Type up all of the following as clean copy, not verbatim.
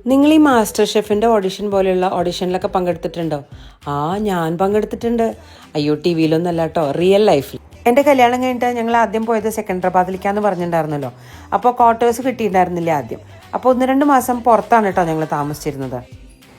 നിങ്ങൾ ഈ master ഷെഫിൻ്റെ audition പോലെയുള്ള ഓഡിഷനിലൊക്കെ പങ്കെടുത്തിട്ടുണ്ടോ? ഞാൻ പങ്കെടുത്തിട്ടുണ്ട്. അയ്യോ, ടി വിയിലൊന്നല്ല കേട്ടോ, റിയൽ ലൈഫിൽ. എൻ്റെ കല്യാണം കഴിഞ്ഞിട്ട് ഞങ്ങൾ ആദ്യം പോയത് സെക്കൻഡറാബാദിലേക്കാന്ന് പറഞ്ഞിട്ടുണ്ടായിരുന്നല്ലോ. അപ്പോൾ ക്വാർട്ടേഴ്സ് കിട്ടിയിട്ടുണ്ടായിരുന്നില്ല ആദ്യം. അപ്പോൾ 1-2 മാസം പുറത്താണ് കേട്ടോ ഞങ്ങൾ താമസിച്ചിരുന്നത്.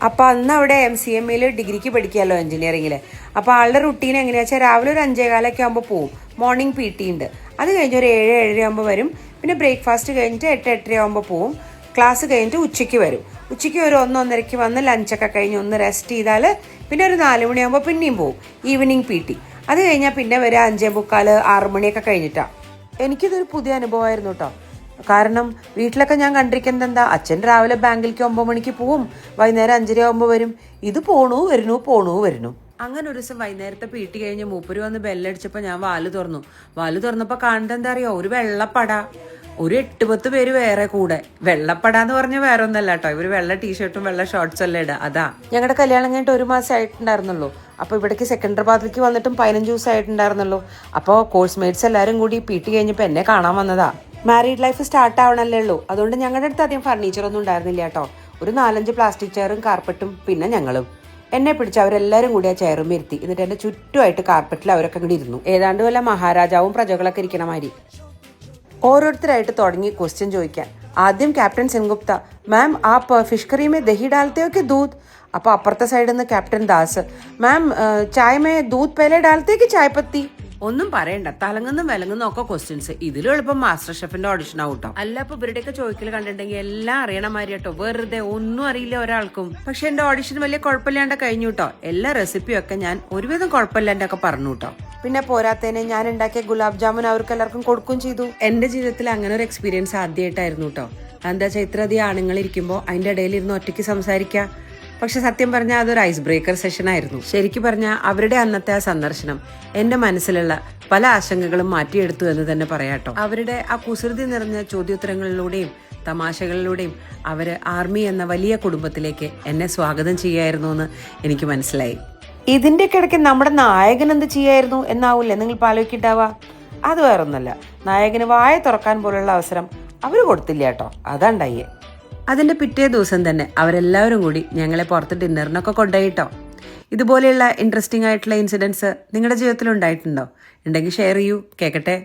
അപ്പോൾ അന്ന് അവിടെ MCMയിൽ ഡിഗ്രിക്ക് പഠിക്കാമല്ലോ, എഞ്ചിനീയറിംഗിൽ. അപ്പോൾ ആളുടെ റുട്ടീൻ എങ്ങനെയാണെന്ന് വെച്ചാൽ രാവിലെ ഒരു 5:15 ആകുമ്പോൾ പോവും. മോർണിംഗ് PT ഉണ്ട്. അത് കഴിഞ്ഞ് ഒരു 7-7:30 ആകുമ്പോൾ വരും. പിന്നെ ബ്രേക്ക്ഫാസ്റ്റ് കഴിഞ്ഞിട്ട് 8-8:30 ആകുമ്പോൾ പോവും. ക്ലാസ് കഴിഞ്ഞിട്ട് ഉച്ചയ്ക്ക് വരും. ഉച്ചയ്ക്ക് ഒരു 1-1:30 വന്ന് ലഞ്ചൊക്കെ കഴിഞ്ഞ് ഒന്ന് റെസ്റ്റ് ചെയ്താൽ പിന്നെ ഒരു 4 മണിയാകുമ്പോൾ പിന്നെയും പോവും ഈവനിങ് PT. അത് കഴിഞ്ഞാൽ പിന്നെ വരെ 5:45-6 മണിയൊക്കെ കഴിഞ്ഞിട്ടാണ്. എനിക്കിതൊരു പുതിയ അനുഭവമായിരുന്നു കേട്ടോ. കാരണം വീട്ടിലൊക്കെ ഞാൻ കണ്ടിരിക്കുന്നത് എന്താ, അച്ഛൻ രാവിലെ ബാങ്കിലേക്ക് 9 മണിക്ക് പോവും, വൈകുന്നേരം 5:30 ആകുമ്പോൾ വരും. ഇത് പോണു വരുന്നു. അങ്ങനെ ഒരു ദിവസം വൈകുന്നേരത്തെ PT കഴിഞ്ഞ് മൂപ്പര് വന്ന് ബെല്ലടിച്ചപ്പോൾ ഞാൻ വാല് തുറന്നപ്പോൾ കാണുന്നത് എന്താ അറിയോ, ഒരു വെള്ളപ്പട, ഒരു 8-10 പേര് വേറെ കൂടെ. വെള്ളപ്പട എന്ന് പറഞ്ഞാൽ വേറെ ഒന്നല്ല കേട്ടോ, ഇവര് വെള്ള ടീഷർട്ടും വെള്ള ഷോർട്ട്സും എല്ലാം ഇടുക. അതാ ഞങ്ങളുടെ കല്യാണം കഴിഞ്ഞിട്ട് 1 മാസം ആയിട്ടുണ്ടായിരുന്നുള്ളൂ. അപ്പോൾ ഇവിടേക്ക് സെക്കൻഡറാബാദിലേക്ക് വന്നിട്ടും 15 ദിവസം ആയിട്ടുണ്ടായിരുന്നുള്ളൂ. അപ്പോൾ കോഴ്സ് മേറ്റ്സ് എല്ലാവരും കൂടി PT കഴിഞ്ഞപ്പോൾ എന്നെ കാണാൻ വന്നതാ. മാരീഡ് ലൈഫ് സ്റ്റാർട്ട് ആവണല്ലേ ഉള്ളൂ. അതുകൊണ്ട് ഞങ്ങളുടെ അടുത്ത് അധികം ഫർണിച്ചറൊന്നും ഉണ്ടായിരുന്നില്ല കേട്ടോ. ഒരു 4-5 പ്ലാസ്റ്റിക് ചെയറും കാർപ്പറ്റും പിന്നെ ഞങ്ങളും. എന്നെ പിടിച്ച് അവരെല്ലാവരും കൂടി ആ ചെയറും ഇരുത്തി. എന്നിട്ട് എൻ്റെ ചുറ്റുമായിട്ട് കാർപ്പറ്റിൽ അവരൊക്കെ കൂടി ഇരുന്നു. ഏതാണ്ട് വല്ല മഹാരാജാവും പ്രജകളൊക്കെ ഇരിക്കണ മാതിരി. ഓരോരുത്തരായിട്ട് തുടങ്ങി ക്വസ്റ്റ്യൻ ചോദിക്കാൻ. ആദ്യം ക്യാപ്റ്റൻ സെൻഗുപ്ത, മാം app fish curry may dahi ഡാലത്തെ ഹോ കി ദൂത്? അപ്പോൾ അപ്പുറത്തെ സൈഡിൽ നിന്ന് ക്യാപ്റ്റൻ ദാസ്, മാം ചായ മേ ദൂത് പേലെ ഡാലത്തെ കി ചായ പത്തി? ഒന്നും പറയണ്ട, തലങ്ങുന്നും വിലങ്ങുന്നും ഒക്കെ ക്വസ്റ്റ്യൻസ്. ഇതിലും എളുപ്പം മാസ്റ്റർ ഷെഫിന്റെ ഓഡിഷൻ ആവട്ടോ. അല്ല, ഇപ്പൊ ഇവരുടെയൊക്കെ ചോദിക്കൽ കണ്ടിട്ടുണ്ടെങ്കിൽ എല്ലാം അറിയണ മാതിരി കേട്ടോ, വെറുതെ ഒന്നും അറിയില്ല ഒരാൾക്കും. പക്ഷെ എന്റെ ഓഡിഷൻ വലിയ കുഴപ്പമില്ലാണ്ട് കഴിഞ്ഞു കേട്ടോ. എല്ലാ റെസിപ്പിയും ഒക്കെ ഞാൻ ഒരുവിധം കുഴപ്പമില്ലാണ്ടൊക്കെ പറഞ്ഞു കേട്ടോ. പിന്നെ പോരാത്തതിന് ഞാൻ ഉണ്ടാക്കിയ ഗുലാബ് ജാമുൻ അവർക്ക് എല്ലാവർക്കും കൊടുക്കുകയും ചെയ്തു. എന്റെ ജീവിതത്തിൽ അങ്ങനെ ഒരു എക്സ്പീരിയൻസ് ആദ്യമായിട്ടായിരുന്നു കേട്ടോ. എന്താ വെച്ചാൽ ഇത്രയധികം ആണുങ്ങൾ ഇരിക്കുമ്പോൾ അതിന്റെ ഇടയിൽ ഇരുന്ന് ഒറ്റയ്ക്ക് സംസാരിക്കുക. പക്ഷെ സത്യം പറഞ്ഞാൽ അതൊരു ഐസ് ബ്രേക്കർ സെഷൻ ആയിരുന്നു. ശരിക്കും പറഞ്ഞാൽ അവരുടെ അന്നത്തെ ആ സന്ദർശനം എന്റെ മനസ്സിലുള്ള പല ആശങ്കകളും മാറ്റിയെടുത്തു എന്ന് തന്നെ പറയാട്ടോ. അവരുടെ ആ കുസൃതി നിറഞ്ഞ ചോദ്യോത്തരങ്ങളിലൂടെയും തമാശകളിലൂടെയും അവര് ആർമി എന്ന വലിയ കുടുംബത്തിലേക്ക് എന്നെ സ്വാഗതം ചെയ്യായിരുന്നു എന്ന് എനിക്ക് മനസ്സിലായി. ഇതിന്റെ ഇടയ്ക്ക് നമ്മുടെ നായകൻ എന്ത് ചെയ്യായിരുന്നു എന്നാവൂല്ലേ നിങ്ങൾ ആലോചിക്കിട്ടാവാ? അത് വേറൊന്നല്ല, നായകന് വായ തുറക്കാൻ പോലുള്ള അവസരം അവര് കൊടുത്തില്ല കേട്ടോ. അതാണ്ടായേ. അതിന്റെ പിറ്റേ ദിവസം തന്നെ അവരെല്ലാവരും കൂടി ഞങ്ങളെ പുറത്ത് ഡിന്നറിനൊക്കെ കൊണ്ടുപോയിട്ടോ. ഇതുപോലെയുള്ള ഇൻട്രസ്റ്റിംഗ് ആയിട്ടുള്ള ഇൻസിഡൻസ് നിങ്ങളുടെ ജീവിതത്തിൽ ഉണ്ടായിട്ടുണ്ടോ? ഉണ്ടെങ്കിൽ ഷെയർ ചെയ്യൂ, കേൾക്കട്ടെ.